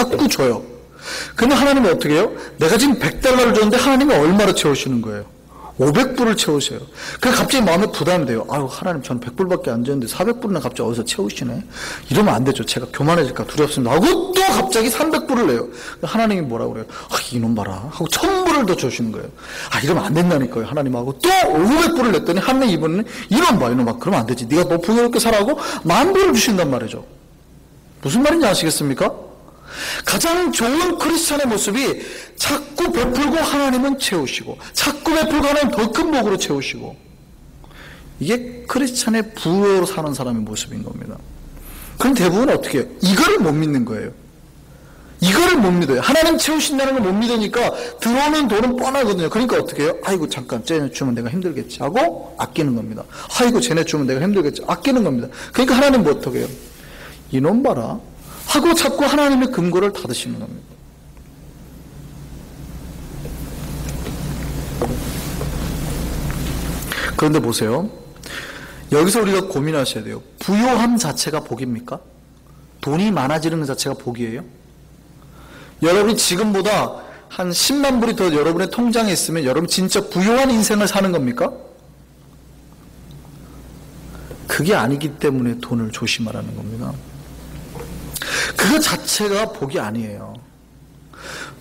자꾸 줘요. 근데 하나님이 어떻게 해요? 내가 지금 $100를 줬는데 하나님이 얼마로 채우시는 거예요? 500불을 채우셔요. 그래서 갑자기 마음에 부담이 돼요. 아유, 하나님, 저는 100불밖에 안 줬는데 400불은 갑자기 어디서 채우시네? 이러면 안 되죠. 제가 교만해질까 두렵습니다. 하고 또 갑자기 300불을 내요. 하나님이 뭐라고 그래요? 아, 이놈 봐라. 하고 1000불을 더 주시는 거예요. 아, 이러면 안 된다니까요. 하나님하고 또 500불을 냈더니 하나님 이번에는 이놈 봐, 이놈 봐. 그러면 안 되지. 네가 뭐 풍요롭게 살아하고 10,000불을 주신단 말이죠. 무슨 말인지 아시겠습니까? 가장 좋은 크리스찬의 모습이 자꾸 베풀고 하나님은 채우시고, 자꾸 베풀고 하나님 더 큰 복으로 채우시고, 이게 크리스찬의 부여로 사는 사람의 모습인 겁니다. 그럼 대부분 어떻게 해요? 이거를 못 믿는 거예요. 이거를 못 믿어요. 하나님 채우신다는 걸 못 믿으니까 들어오는 돈은 뻔하거든요. 그러니까 어떻게 해요? 아이고, 잠깐 쟤네 주면 내가 힘들겠지 하고 아끼는 겁니다. 아이고, 쟤네 주면 내가 힘들겠지 아끼는 겁니다. 그러니까 하나님 뭐 어떻게 해요? 이놈 봐라 하고 자꾸 하나님의 금고를 닫으시는 겁니다. 그런데 보세요. 여기서 우리가 고민하셔야 돼요. 부요함 자체가 복입니까? 돈이 많아지는 것 자체가 복이에요? 여러분이 지금보다 한 10만 불이 더 여러분의 통장에 있으면 여러분 진짜 부요한 인생을 사는 겁니까? 그게 아니기 때문에 돈을 조심하라는 겁니다. 그거 자체가 복이 아니에요.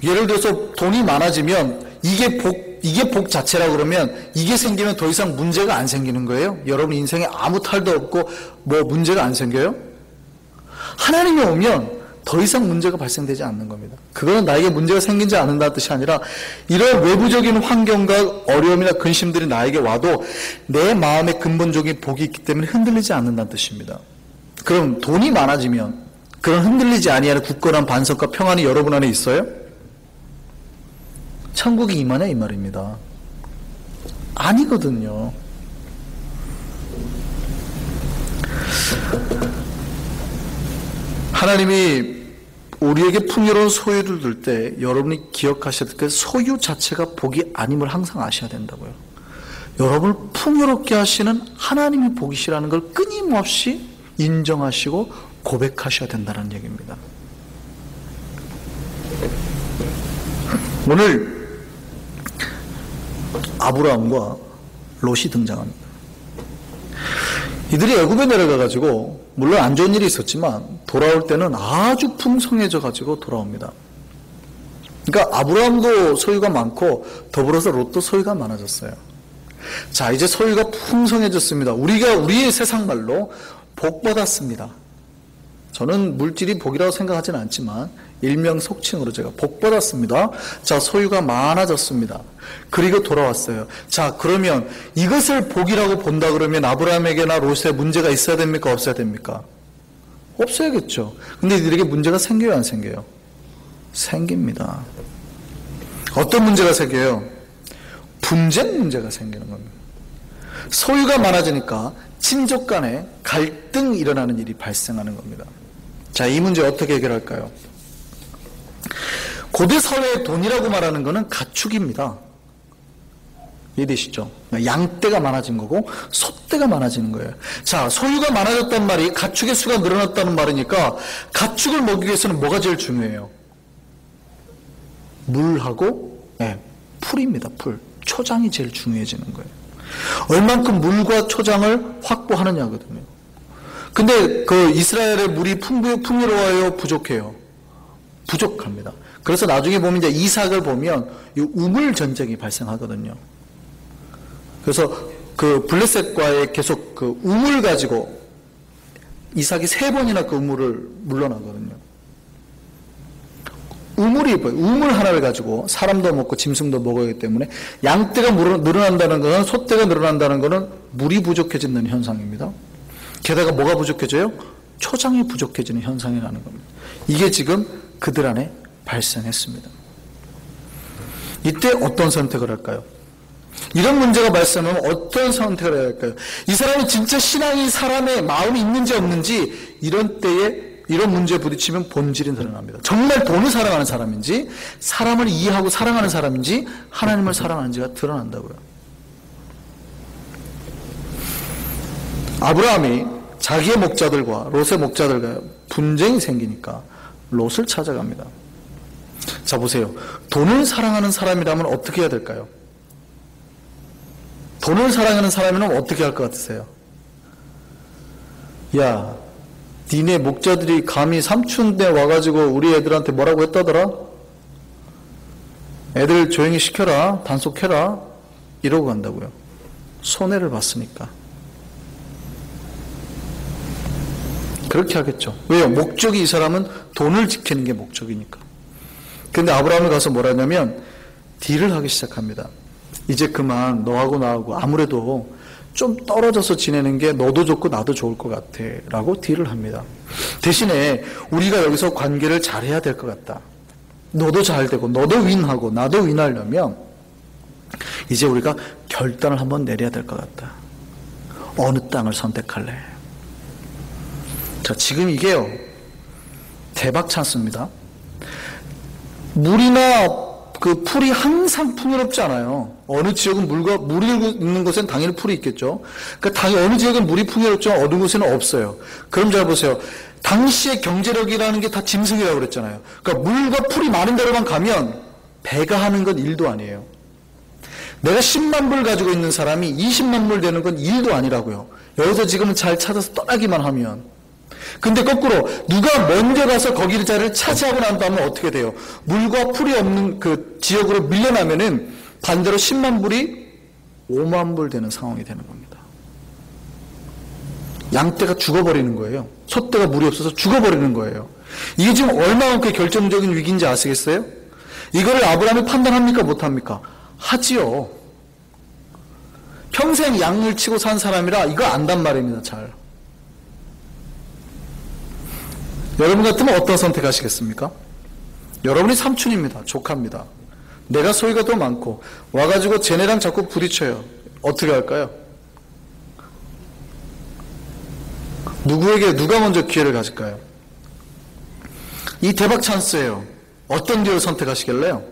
예를 들어서 돈이 많아지면 이게 복 자체라 그러면 이게 생기면 더 이상 문제가 안 생기는 거예요? 여러분 인생에 아무 탈도 없고 뭐 문제가 안 생겨요? 하나님이 오면 더 이상 문제가 발생되지 않는 겁니다. 그거는 나에게 문제가 생기지 않는다는 뜻이 아니라 이런 외부적인 환경과 어려움이나 근심들이 나에게 와도 내 마음에 근본적인 복이 있기 때문에 흔들리지 않는다는 뜻입니다. 그럼 돈이 많아지면 그런 흔들리지 아니하는 굳건한 반석과 평안이 여러분 안에 있어요? 천국이 임하네 이 말입니다. 아니거든요. 하나님이 우리에게 풍요로운 소유를 줄 때 여러분이 기억하셔야 될 그 소유 자체가 복이 아님을 항상 아셔야 된다고요. 여러분을 풍요롭게 하시는 하나님이 복이시라는 걸 끊임없이 인정하시고 고백하셔야 된다는 얘기입니다. 오늘 아브라함과 롯이 등장합니다. 이들이 애굽에 내려가가지고 물론 안 좋은 일이 있었지만 돌아올 때는 아주 풍성해져가지고 돌아옵니다. 그러니까 아브라함도 소유가 많고 더불어서 롯도 소유가 많아졌어요. 자, 이제 소유가 풍성해졌습니다. 우리의 세상 말로 복 받았습니다. 저는 물질이 복이라고 생각하지는 않지만 일명 속칭으로 제가 복 받았습니다. 자, 소유가 많아졌습니다. 그리고 돌아왔어요. 자, 그러면 이것을 복이라고 본다 그러면 아브라함에게나 롯에 문제가 있어야 됩니까? 없어야 됩니까? 없어야겠죠. 근데 이들에게 문제가 생겨요, 안 생겨요? 생깁니다. 어떤 문제가 생겨요? 분쟁 문제가 생기는 겁니다. 소유가 많아지니까 친족 간에 갈등이 일어나는 일이 발생하는 겁니다. 자, 이 문제 어떻게 해결할까요? 고대 사회의 돈이라고 말하는 것은 가축입니다. 이해되시죠? 양떼가 많아진 거고 소떼가 많아지는 거예요. 자, 소유가 많아졌단 말이 가축의 수가 늘어났다는 말이니까 가축을 먹이기 위해서는 뭐가 제일 중요해요? 물하고 풀입니다. 풀. 초장이 제일 중요해지는 거예요. 얼만큼 물과 초장을 확보하느냐거든요. 근데 그 이스라엘의 물이 풍요로워요? 부족해요? 부족합니다. 그래서 나중에 보면 이제 이삭을 보면 이 우물 전쟁이 발생하거든요. 그래서 그 블레셋과의 계속 그 우물 가지고 이삭이 3번이나 그 우물을 물러나거든요. 우물이 우물 하나를 가지고 사람도 먹고 짐승도 먹어야 하기 때문에 양떼가 늘어난다는 것은 소떼가 늘어난다는 것은 물이 부족해지는 현상입니다. 게다가 뭐가 부족해져요? 초장이 부족해지는 현상이라는 겁니다. 이게 지금 그들 안에 발생했습니다. 이때 어떤 선택을 할까요? 이런 문제가 발생하면 어떤 선택을 해야 할까요? 이 사람이 진짜 신앙이 사람의 마음이 있는지 없는지 이런 때에 이런 문제에 부딪히면 본질이 드러납니다. 정말 돈을 사랑하는 사람인지 사람을 이해하고 사랑하는 사람인지 하나님을 사랑하는지가 드러난다고요. 아브라함이 자기의 목자들과 롯의 목자들과 분쟁이 생기니까 롯을 찾아갑니다. 자, 보세요. 돈을 사랑하는 사람이라면 어떻게 해야 될까요? 돈을 사랑하는 사람이라면 어떻게 할 것 같으세요? 야, 니네 목자들이 감히 삼촌네 와가지고 우리 애들한테 뭐라고 했다더라? 애들 조용히 시켜라, 단속해라, 이러고 간다고요. 손해를 봤으니까. 그렇게 하겠죠. 왜요? 목적이, 이 사람은 돈을 지키는 게 목적이니까. 근데 아브라함이 가서 뭐라 하냐면 딜을 하기 시작합니다. 이제 그만 너하고 나하고 아무래도 좀 떨어져서 지내는 게 너도 좋고 나도 좋을 것 같아 라고 딜을 합니다. 대신에 우리가 여기서 관계를 잘해야 될 것 같다. 너도 잘 되고 너도 윈하고 나도 윈하려면 이제 우리가 결단을 한번 내려야 될 것 같다. 어느 땅을 선택할래? 자, 지금 이게요, 대박 찬스입니다. 물이나 그 풀이 항상 풍요롭지 않아요. 어느 지역은 물이 있는 곳엔 당연히 풀이 있겠죠. 그러니까 당연히 어느 지역은 물이 풍요롭지만 어느 곳에는 없어요. 그럼 잘 보세요. 당시의 경제력이라는 게 다 짐승이라고 그랬잖아요. 그러니까 물과 풀이 많은 데로만 가면 배가 하는 건 일도 아니에요. 내가 10만 불 가지고 있는 사람이 20만 불 되는 건 일도 아니라고요. 여기서 지금은 잘 찾아서 떠나기만 하면. 근데 거꾸로 누가 먼저 가서 거기를 자리를 차지하고 난 다음에 어떻게 돼요? 물과 풀이 없는 그 지역으로 밀려나면은 반대로 10만 불이 5만 불 되는 상황이 되는 겁니다. 양떼가 죽어버리는 거예요. 소떼가 물이 없어서 죽어버리는 거예요. 이게 지금 얼마만큼 결정적인 위기인지 아시겠어요? 이거를 아브라함이 판단합니까? 못합니까? 하지요. 평생 양을 치고 산 사람이라 이거 안단 말입니다. 잘. 여러분 같으면 어떤 선택하시겠습니까? 여러분이 삼촌입니다. 조카입니다. 내가 소유가 더 많고 와가지고 쟤네랑 자꾸 부딪혀요. 어떻게 할까요? 누가 먼저 기회를 가질까요? 이 대박 찬스예요. 어떤 기회를 선택하시길래요?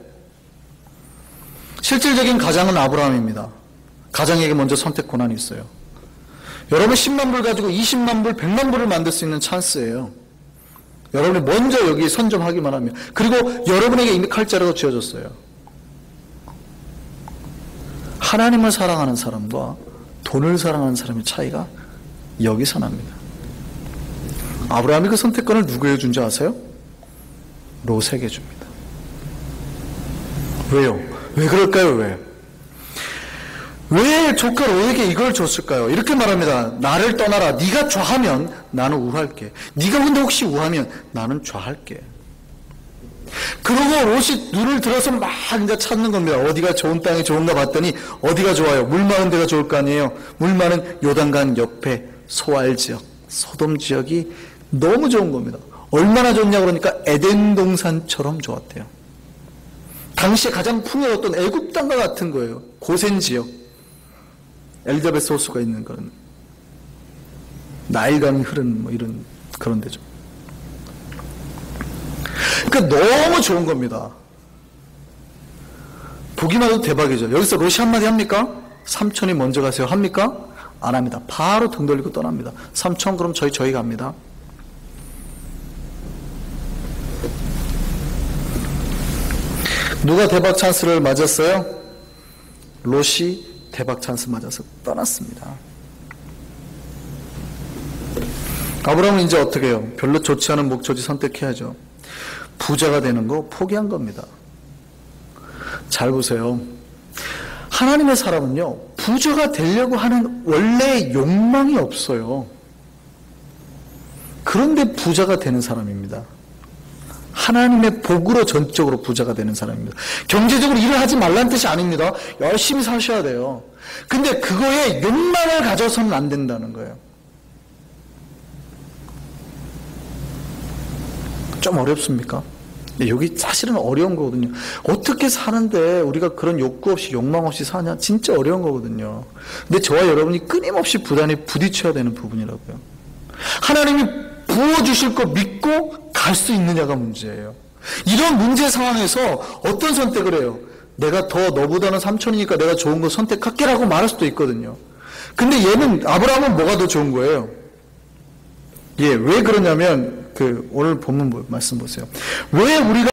실질적인 가장은 아브라함입니다. 가장에게 먼저 선택 권한이 있어요. 여러분 10만 불 가지고 20만 불, 100만 불을 만들 수 있는 찬스예요. 여러분이 먼저 여기 선점하기만 하면. 그리고 여러분에게 이미 칼자루가 쥐어졌어요. 하나님을 사랑하는 사람과 돈을 사랑하는 사람의 차이가 여기서 납니다. 아브라함이 그 선택권을 누구에게 준지 아세요? 롯에게 줍니다. 왜요? 왜 그럴까요? 왜 조카 롯에게 이걸 줬을까요? 이렇게 말합니다. 나를 떠나라. 네가 좌하면 나는 우할게. 네가 근데 혹시 우하면 나는 좌할게. 그러고 롯이 눈을 들어서 막 이제 찾는 겁니다. 어디가 좋은 땅이 좋은가 봤더니 어디가 좋아요? 물 많은 데가 좋을 거 아니에요. 물 많은 요단강 옆에 소알 지역, 소돔 지역이 너무 좋은 겁니다. 얼마나 좋냐 그러니까 에덴 동산처럼 좋았대요. 당시에 가장 풍요로웠던 애굽 땅과 같은 거예요. 고센 지역. 엘리자베스 호수가 있는 그런 나일강이 흐르는 뭐 이런 그런 데죠. 그러니까 너무 좋은 겁니다. 보기만 해도 대박이죠. 여기서 롯이 한마디 합니까? 삼촌이 먼저 가세요 합니까? 안 합니다. 바로 등 돌리고 떠납니다. 삼촌 그럼 저희 갑니다. 누가 대박 찬스를 맞았어요? 롯이 대박 찬스 맞아서 떠났습니다. 아브라함은 이제 어떻게 해요? 별로 좋지 않은 목적지 선택해야죠. 부자가 되는 거 포기한 겁니다. 잘 보세요. 하나님의 사람은요, 부자가 되려고 하는 원래의 욕망이 없어요. 그런데 부자가 되는 사람입니다. 하나님의 복으로 전적으로 부자가 되는 사람입니다. 경제적으로 일을 하지 말라는 뜻이 아닙니다. 열심히 사셔야 돼요. 근데 그거에 욕망을 가져서는 안 된다는 거예요. 좀 어렵습니까? 네, 여기 사실은 어려운 거거든요. 어떻게 사는데 우리가 그런 욕구 없이 욕망 없이 사냐? 진짜 어려운 거거든요. 근데 저와 여러분이 끊임없이 부딪혀야 되는 부분이라고요. 하나님이 부어주실 거 믿고 갈 수 있느냐가 문제예요. 이런 문제 상황에서 어떤 선택을 해요? 내가 더 너보다는 삼촌이니까 내가 좋은 거 선택할게라고 말할 수도 있거든요. 근데 아브라함은 뭐가 더 좋은 거예요? 왜 그러냐면 오늘 본문 말씀 보세요. 왜 우리가